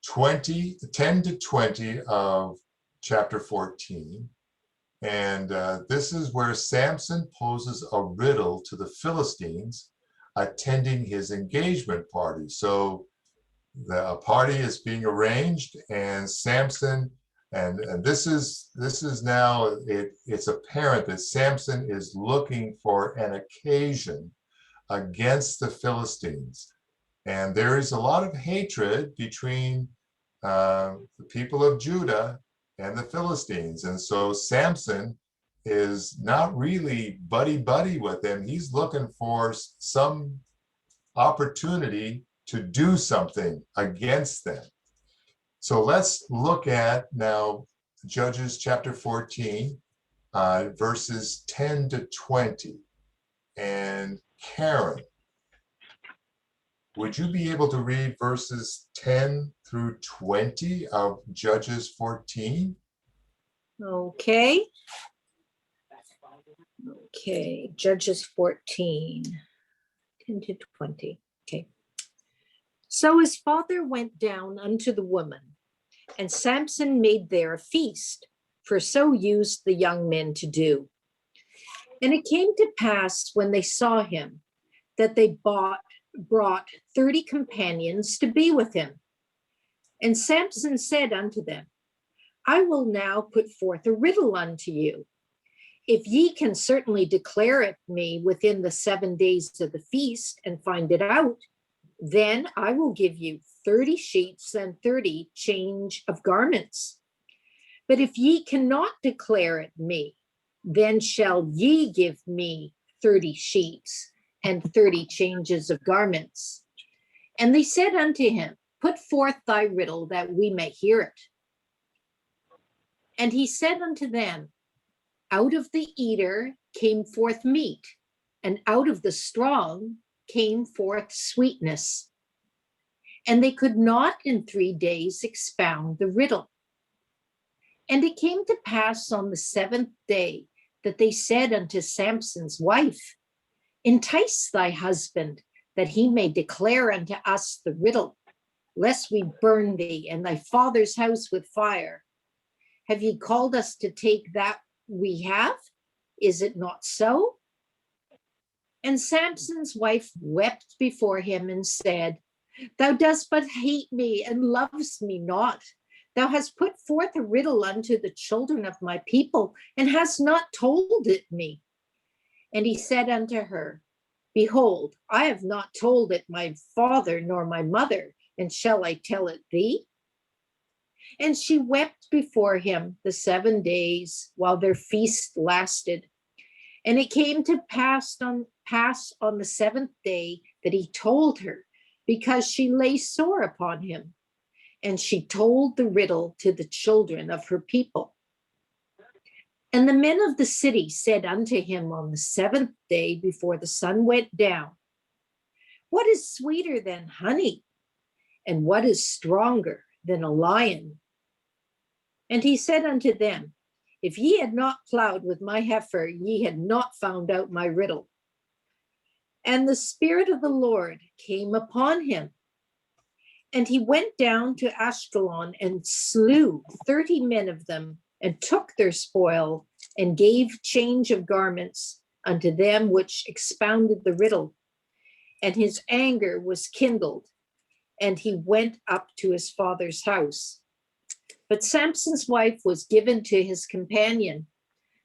10 to 20 of chapter 14. And this is where Samson poses a riddle to the Philistines attending his engagement party. So a party is being arranged, and Samson, and this is now, it's apparent that Samson is looking for an occasion against the Philistines. And there is a lot of hatred between the people of Judah and the Philistines. And so Samson is not really buddy-buddy with them. He's looking for some opportunity to do something against them. So let's look at now Judges chapter 14, verses 10 to 20. And Karen, would you be able to read verses 10 through 20 of Judges 14? Okay. Okay, Judges 14, 10 to 20. Okay. So his father went down unto the woman, and Samson made there a feast, for so used the young men to do. And it came to pass when they saw him that they brought 30 companions to be with him. And Samson said unto them, I will now put forth a riddle unto you. If ye can certainly declare it me within the 7 days of the feast and find it out, then I will give you 30 sheets and 30 change of garments. But if ye cannot declare it me, then shall ye give me 30 sheets and 30 changes of garments. And they said unto him, Put forth thy riddle that we may hear it. And he said unto them, Out of the eater came forth meat, and out of the strong came forth sweetness. And they could not in 3 days expound the riddle. And it came to pass on the 7th day that they said unto Samson's wife, Entice thy husband, that he may declare unto us the riddle, lest we burn thee and thy father's house with fire. Have ye called us to take that we have? Is it not so? And Samson's wife wept before him and said, Thou dost but hate me and lovest me not. Thou hast put forth a riddle unto the children of my people, and hast not told it me. And he said unto her, Behold, I have not told it my father nor my mother, and shall I tell it thee? And she wept before him the 7 days while their feast lasted. And it came to pass on the 7th day that he told her, because she lay sore upon him. And she told the riddle to the children of her people. And the men of the city said unto him on the 7th day before the sun went down, What is sweeter than honey? And what is stronger than a lion? And he said unto them, If ye had not plowed with my heifer, ye had not found out my riddle. And the Spirit of the Lord came upon him. And he went down to Ashkelon and slew 30 men of them, and took their spoil, and gave change of garments unto them which expounded the riddle. And his anger was kindled, and he went up to his father's house. But Samson's wife was given to his companion,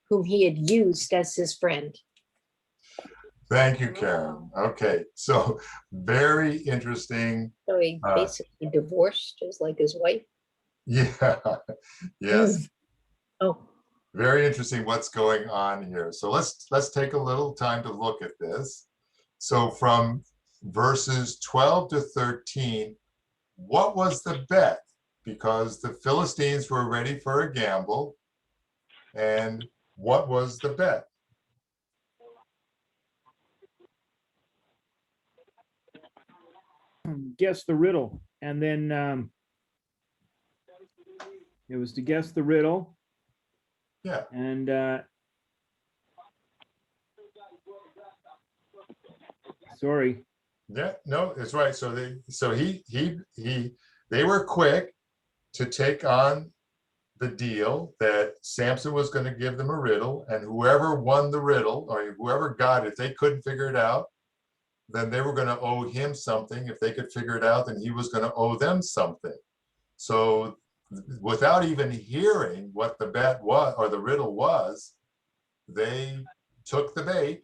whom he had used as his friend. Thank you, Karen. Okay, so very interesting. So he basically divorced, just like his wife. Yeah, yes. Oh, Very interesting what's going on here. So let's take a little time to look at this. So from verses 12 to 13, what was the bet? Because the Philistines were ready for a gamble. And what was the bet? guess the riddle. And then it was to guess the riddle. Yeah. And sorry. Yeah, no, it's right. So they were quick to take on the deal that Samson was going to give them a riddle, and whoever won the riddle or whoever got it, if they couldn't figure it out, then they were going to owe him something. If they could figure it out, then he was going to owe them something. So without even hearing what the bet was or the riddle was, they took the bait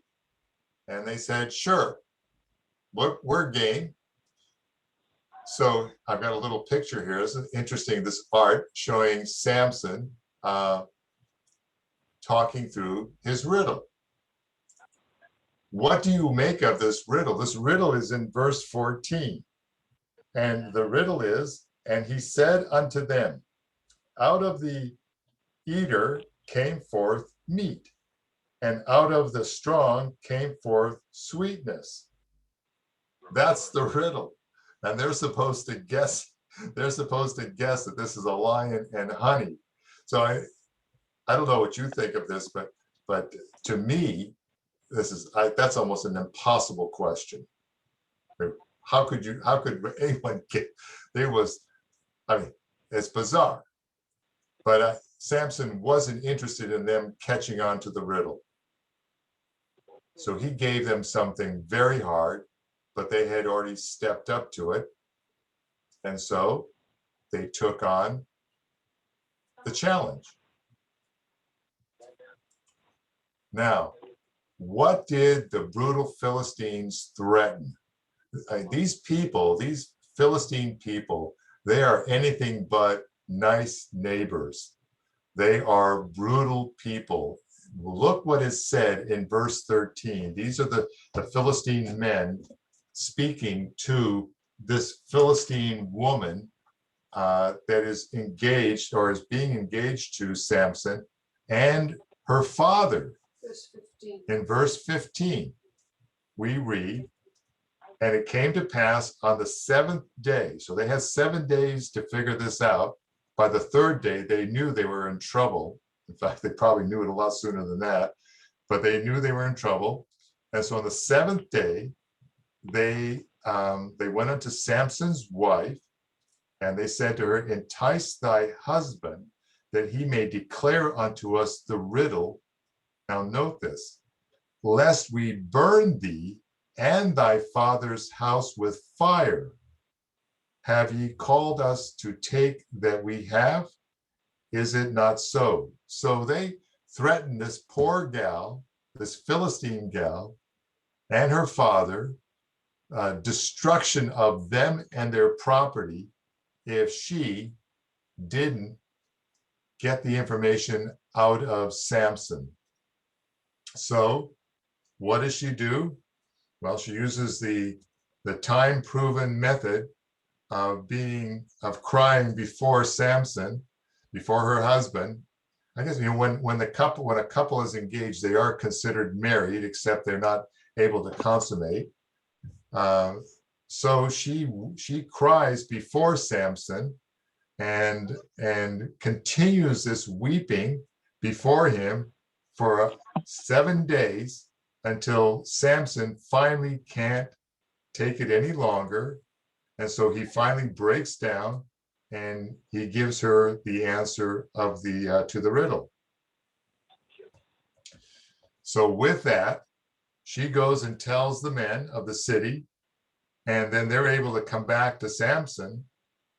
and they said, sure, we're game. So I've got a little picture here. It's interesting, this art showing Samson talking through his riddle. What do you make of this riddle? This riddle is in verse 14. And the riddle is, and he said unto them, out of the eater came forth meat, and out of the strong came forth sweetness. That's the riddle. And they're supposed to guess that this is a lion and honey. So I don't know what you think of this, but to me, that's almost an impossible question. How could anyone get, it's bizarre. But Samson wasn't interested in them catching on to the riddle. So he gave them something very hard, but they had already stepped up to it. And so they took on the challenge. Now, what did the brutal Philistines threaten? These people, these Philistine people, they are anything but nice neighbors. They are brutal people. Look what is said in verse 13. These are the Philistine men speaking to this Philistine woman that is engaged or is being engaged to Samson and her father. Verse 15. In verse 15, we read, and it came to pass on the 7th day. So they had 7 days to figure this out. By the 3rd day, they knew they were in trouble. In fact, they probably knew it a lot sooner than that, but they knew they were in trouble. And so on the 7th day, they went unto Samson's wife, and they said to her, entice thy husband, that he may declare unto us the riddle. Now note this, lest we burn thee and thy father's house with fire. Have ye called us to take that we have? Is it not so? So they threatened this poor gal, this Philistine gal, and her father, destruction of them and their property if she didn't get the information out of Samson. So what does she do? Well, she uses the time-proven method of crying before Samson, before her husband. I guess when a couple is engaged, they are considered married, except they're not able to consummate. So she cries before Samson and continues this weeping before him for 7 days until Samson finally can't take it any longer. And so he finally breaks down and he gives her the answer of to the riddle. So with that, she goes and tells the men of the city, and then they're able to come back to Samson.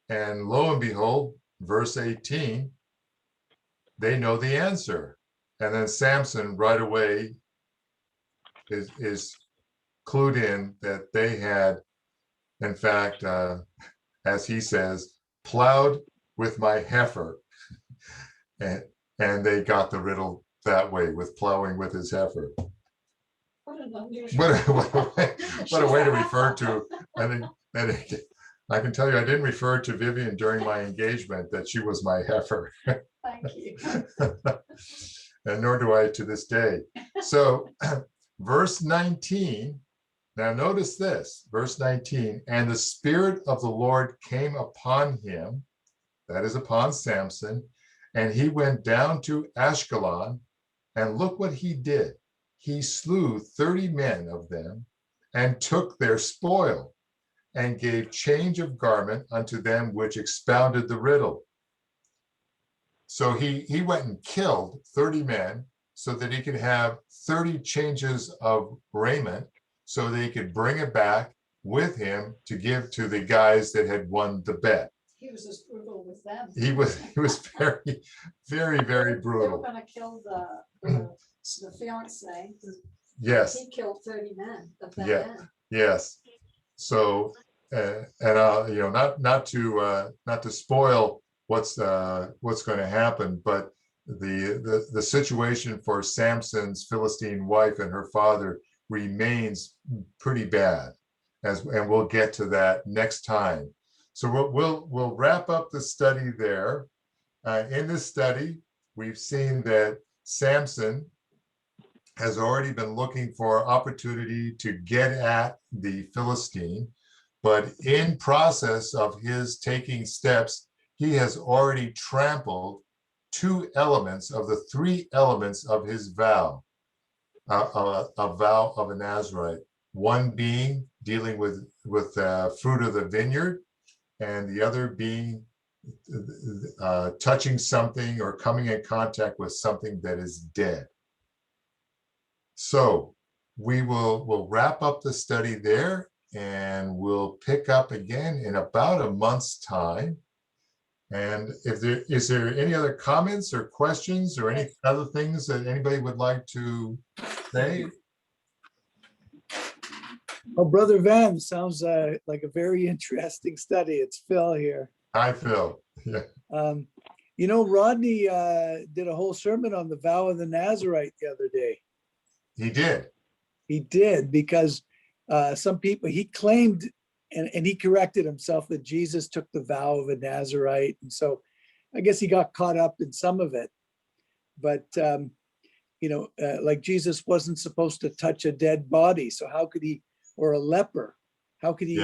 And lo and behold, verse 18, they know the answer. And then Samson right away is clued in that they had, in fact, as he says, plowed with my heifer. And they got the riddle that way, with plowing with his heifer. What an unusual. What a way to refer to. I can tell you, I didn't refer to Vivian during my engagement that she was my heifer. Thank you. And nor do I to this day. So verse 19 Now notice this, verse 19, and the Spirit of the Lord came upon him, that is upon Samson, and he went down to Ashkelon, and look what he did. He slew 30 men of them and took their spoil and gave change of garment unto them which expounded the riddle. So he went and killed 30 men so that he could have 30 changes of raiment so that he could bring it back with him to give to the guys that had won the bet. He was as brutal with them. He was very, very, very They were brutal. gonna kill the fiance. Yes, He killed 30 men of them Yeah. men. yes. So, not to spoil what's going to happen, but the situation for Samson's Philistine wife and her father remains pretty bad, and we'll get to that next time. So we'll wrap up the study there. In this study, we've seen that Samson has already been looking for opportunity to get at the Philistine, but in process of his taking steps, he has already trampled 2 elements of the 3 elements of his vow, a vow of a Nazarite. One being dealing with fruit of the vineyard, and the other being touching something or coming in contact with something that is dead. So we'll wrap up the study there, and we'll pick up again in about a month's time. And is there any other comments or questions or any other things that anybody would like to say? Well, Brother Van, sounds like a very interesting study. It's Phil here. Hi, Phil. Yeah. Rodney did a whole sermon on the vow of the Nazarite the other day. He did. He did, because some people, he claimed, and he corrected himself, that Jesus took the vow of a Nazarite. And so I guess he got caught up in some of it. But, like Jesus wasn't supposed to touch a dead body. So how could he, or a leper, how could he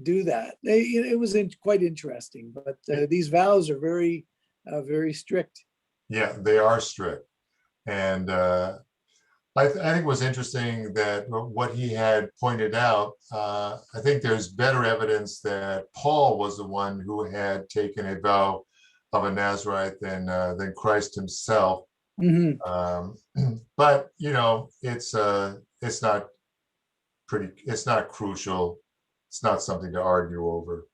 do that? It was quite interesting, but these vows are very, very strict. Yeah, they are strict. And I think it was interesting that what he had pointed out, I think there's better evidence that Paul was the one who had taken a vow of a Nazarite than Christ himself. Mm-hmm. But it's not crucial. It's not something to argue over.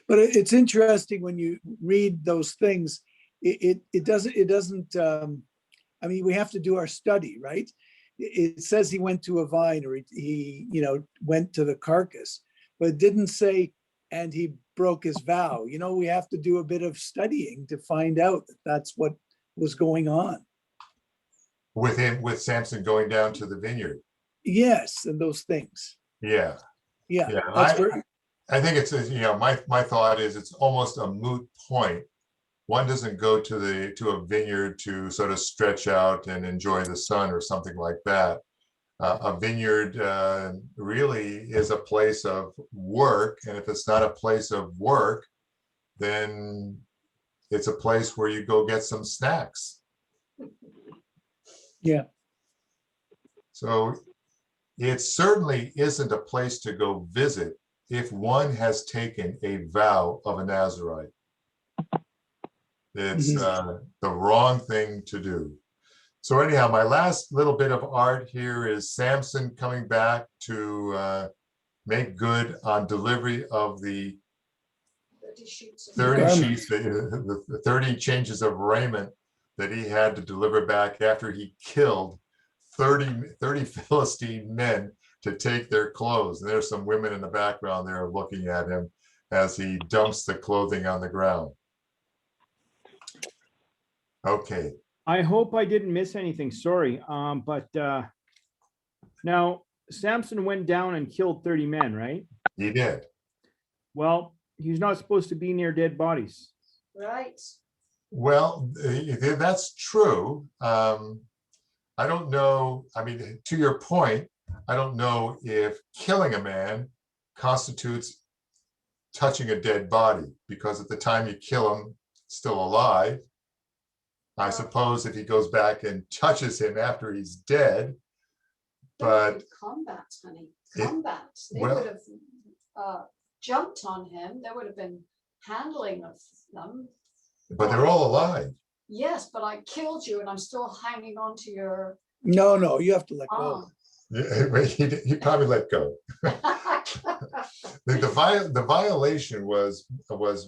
But it's interesting when you read those things. It doesn't. We have to do our study, right? It says he went to a vine, or he went to the carcass, but it didn't say, and he broke his vow. We have to do a bit of studying to find out that that's what was going on. With Samson going down to the vineyard. Yes, and those things. Yeah. I think it's my thought is it's almost a moot point. One doesn't go to a vineyard to sort of stretch out and enjoy the sun or something like that. A vineyard really is a place of work, and if it's not a place of work, then it's a place where you go get some snacks. Yeah. So it certainly isn't a place to go visit if one has taken a vow of a Nazarite. It's the wrong thing to do. So anyhow, my last little bit of art here is Samson coming back to make good on delivery of the 30 sheets, the 30 changes of raiment that he had to deliver back after he killed 30 Philistine men to take their clothes. And there's some women in the background there looking at him as he dumps the clothing on the ground. Okay. I hope I didn't miss anything. Sorry. But now Samson went down and killed 30 men, right? He did. Well, he's not supposed to be near dead bodies. Right. Well, that's true. I don't know. I mean, to your point, I don't know if killing a man constitutes touching a dead body, because at the time you kill him, still alive. I suppose if he goes back and touches him after he's dead, but combat, honey, it- combat. They well- would have jumped on him. There would have been handling of them. they're all alive. Yes, but I killed you and I'm still hanging on to your No, you have to let go. arm. Yeah, he probably let go. The violation was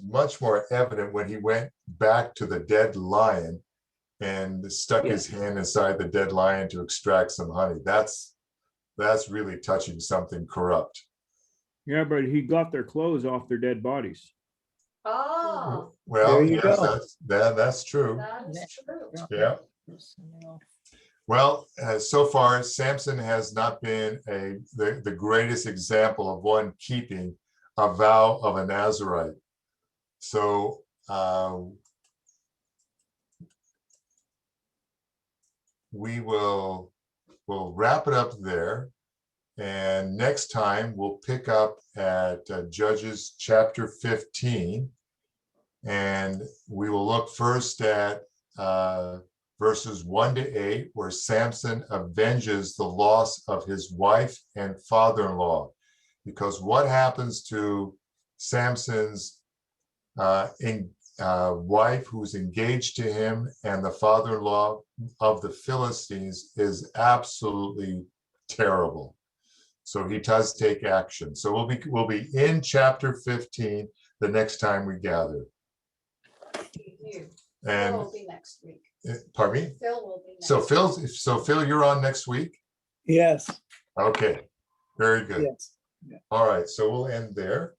much more evident when he went back to the dead lion and stuck his hand inside the dead lion to extract some honey. That's really touching something corrupt. Yeah, but he got their clothes off their dead bodies. Oh, Well, There you yes, go. that's true. that is true. Yeah. Well, so far, Samson has not been the greatest example of one keeping a vow of a Nazarite. So we'll wrap it up there. And next time we'll pick up at Judges chapter 15. And we will look first at verses 1 to 8, where Samson avenges the loss of his wife and father-in-law. Because what happens to Samson's wife who's engaged to him and the father-in-law of the Philistines is absolutely terrible. So he does take action. So we'll be in chapter 15 the next time we gather. You. And Phil will be next week. pardon me? Phil will be next So Phil, you're on next week? Yes, Okay, very good. yes. All right, so we'll end there.